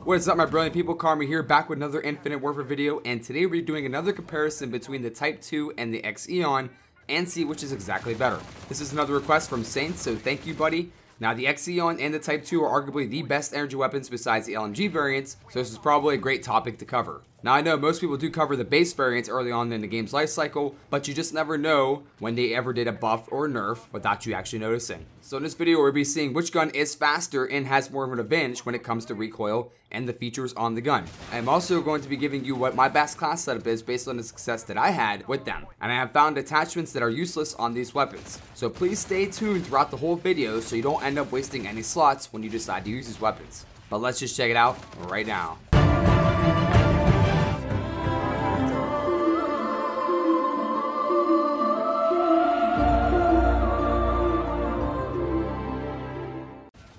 What is up, my brilliant people? Karma here, back with another Infinite Warfare video, and today we're doing another comparison between the Type 2 and the X-eon and see which is exactly better. This is another request from Saints, so thank you, buddy. Now, the X-eon and the Type 2 are arguably the best energy weapons besides the LMG variants, so this is probably a great topic to cover. Now, I know most people do cover the base variants early on in the game's life cycle, but you just never know when they ever did a buff or a nerf without you actually noticing. So in this video, we'll be seeing which gun is faster and has more of an advantage when it comes to recoil and the features on the gun. I'm also going to be giving you what my best class setup is based on the success that I had with them. And I have found attachments that are useless on these weapons. So please stay tuned throughout the whole video so you don't end up wasting any slots when you decide to use these weapons. But let's just check it out right now.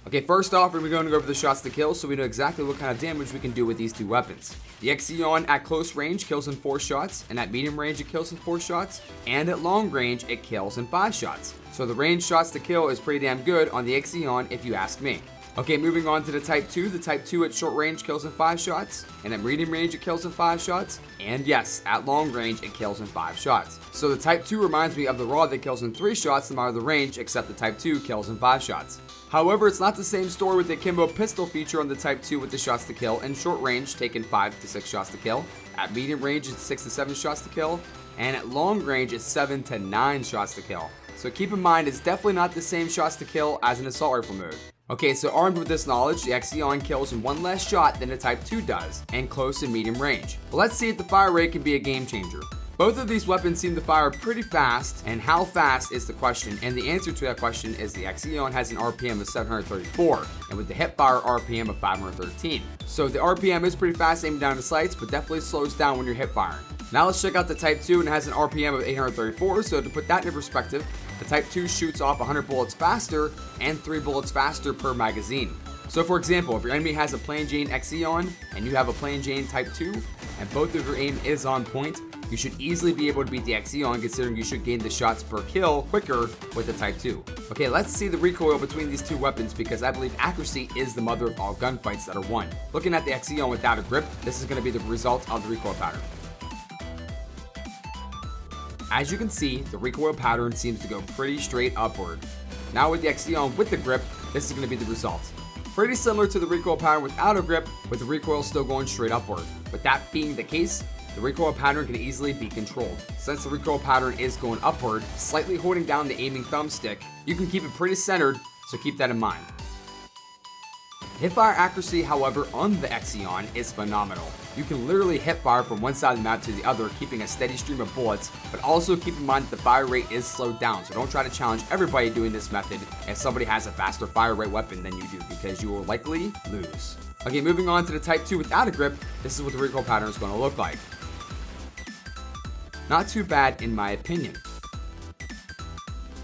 Okay, first off, we're going to go over the shots to kill so we know exactly what kind of damage we can do with these two weapons. The X-eon at close range kills in 4 shots, and at medium range it kills in 4 shots, and at long range it kills in 5 shots. So the range shots to kill is pretty damn good on the X-eon if you ask me. Okay, moving on to the Type 2. The Type 2 at short range kills in 5 shots, and at medium range it kills in 5 shots, and yes, at long range it kills in 5 shots. So the Type 2 reminds me of the Raw that kills in 3 shots no matter the range, except the Type 2 kills in 5 shots. However, it's not the same story with the Akimbo pistol feature on the Type 2 with the shots to kill. In short range, taking 5 to 6 shots to kill. At medium range, it's 6 to 7 shots to kill. And at long range, it's 7 to 9 shots to kill. So keep in mind, it's definitely not the same shots to kill as an assault rifle mode. Okay, so armed with this knowledge, the X-eon kills in 1 less shot than the Type 2 does, and close and medium range. But let's see if the fire rate can be a game changer. Both of these weapons seem to fire pretty fast, and how fast is the question, and the answer to that question is the X-eon has an RPM of 734, and with the hipfire RPM of 513. So the RPM is pretty fast aiming down the sights, but definitely slows down when you're hip firing. Now let's check out the Type 2, and it has an RPM of 834, so to put that into perspective, the Type 2 shoots off 100 bullets faster and 3 bullets faster per magazine. So for example, if your enemy has a plain Jane X-eon and you have a plain Jane Type 2, and both of your aim is on point, you should easily be able to beat the X-eon considering you should gain the shots per kill quicker with the Type 2. Okay, let's see the recoil between these two weapons because I believe accuracy is the mother of all gunfights that are won. Looking at the X-eon without a grip, this is going to be the result of the recoil pattern. As you can see, the recoil pattern seems to go pretty straight upward. Now with the X-eon with the grip, this is going to be the result. Pretty similar to the recoil pattern without a grip, with the recoil still going straight upward. With that being the case, the recoil pattern can easily be controlled. Since the recoil pattern is going upward, slightly holding down the aiming thumbstick, you can keep it pretty centered, so keep that in mind. Hipfire accuracy, however, on the X-eon is phenomenal. You can literally hipfire from one side of the map to the other, keeping a steady stream of bullets, but also keep in mind that the fire rate is slowed down, so don't try to challenge everybody doing this method if somebody has a faster fire rate weapon than you do, because you will likely lose. Okay, moving on to the Type 2 without a grip, this is what the recoil pattern is going to look like. Not too bad in my opinion.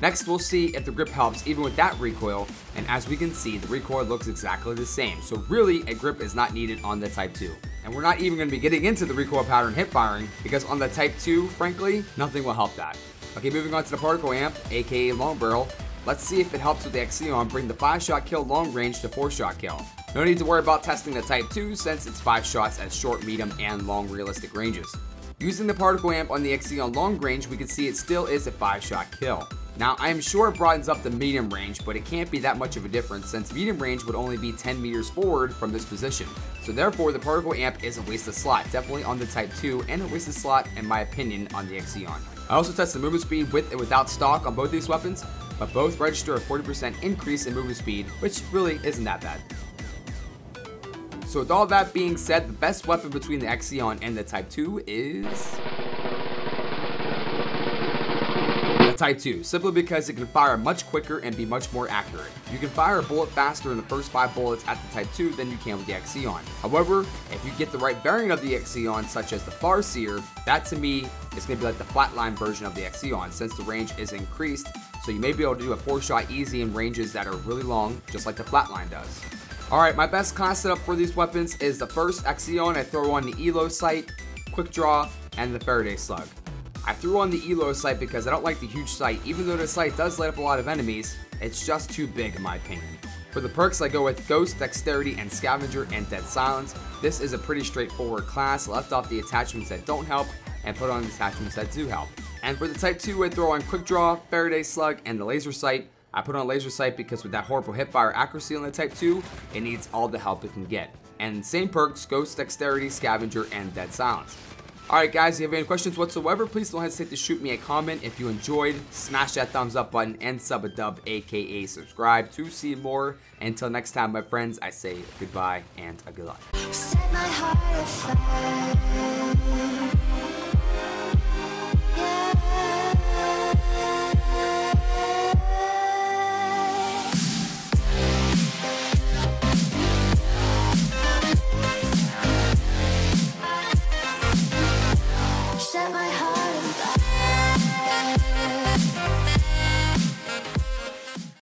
Next, we'll see if the grip helps even with that recoil, and as we can see, the recoil looks exactly the same, so really a grip is not needed on the Type 2. And we're not even going to be getting into the recoil pattern hip firing, because on the Type 2, frankly, nothing will help that. Okay, moving on to the particle amp, aka long barrel, let's see if it helps with the X-eon bring the 5-shot kill long range to 4-shot kill. No need to worry about testing the Type 2 since it's 5 shots at short, medium, and long realistic ranges. Using the particle amp on the X-eon long range, we can see it still is a 5-shot kill. Now, I am sure it broadens up the medium range, but it can't be that much of a difference since medium range would only be 10 meters forward from this position. So therefore, the particle amp is a wasted slot, definitely on the Type 2, and a wasted slot, in my opinion, on the X-eon. I also tested movement speed with and without stock on both these weapons, but both register a 40% increase in movement speed, which really isn't that bad. So with all that being said, the best weapon between the X-eon and the Type 2 is the Type 2, simply because it can fire much quicker and be much more accurate. You can fire a bullet faster in the first 5 bullets at the Type 2 than you can with the X-eon. However, if you get the right variant of the X-eon, such as the Farseer, that to me is going to be like the flatline version of the X-eon since the range is increased, so you may be able to do a 4-shot easy in ranges that are really long, just like the flatline does. Alright, my best class setup for these weapons is the first X-eon. I throw on the ELO sight, quick draw, and the Faraday slug. I threw on the ELO sight because I don't like the huge sight. Even though the sight does light up a lot of enemies, it's just too big in my opinion. For the perks, I go with Ghost, Dexterity, and Scavenger, and Dead Silence. This is a pretty straightforward class, left off the attachments that don't help, and put on the attachments that do help. And for the Type 2, I throw on Quick Draw, Faraday Slug, and the Laser Sight. I put on Laser Sight because with that horrible hipfire accuracy on the Type 2, it needs all the help it can get. And same perks, Ghost, Dexterity, Scavenger, and Dead Silence. Alright guys, if you have any questions whatsoever, please don't hesitate to shoot me a comment. If you enjoyed, smash that thumbs up button and sub a dub, aka subscribe to see more. Until next time, my friends, I say goodbye and a good luck. Set my heart afire.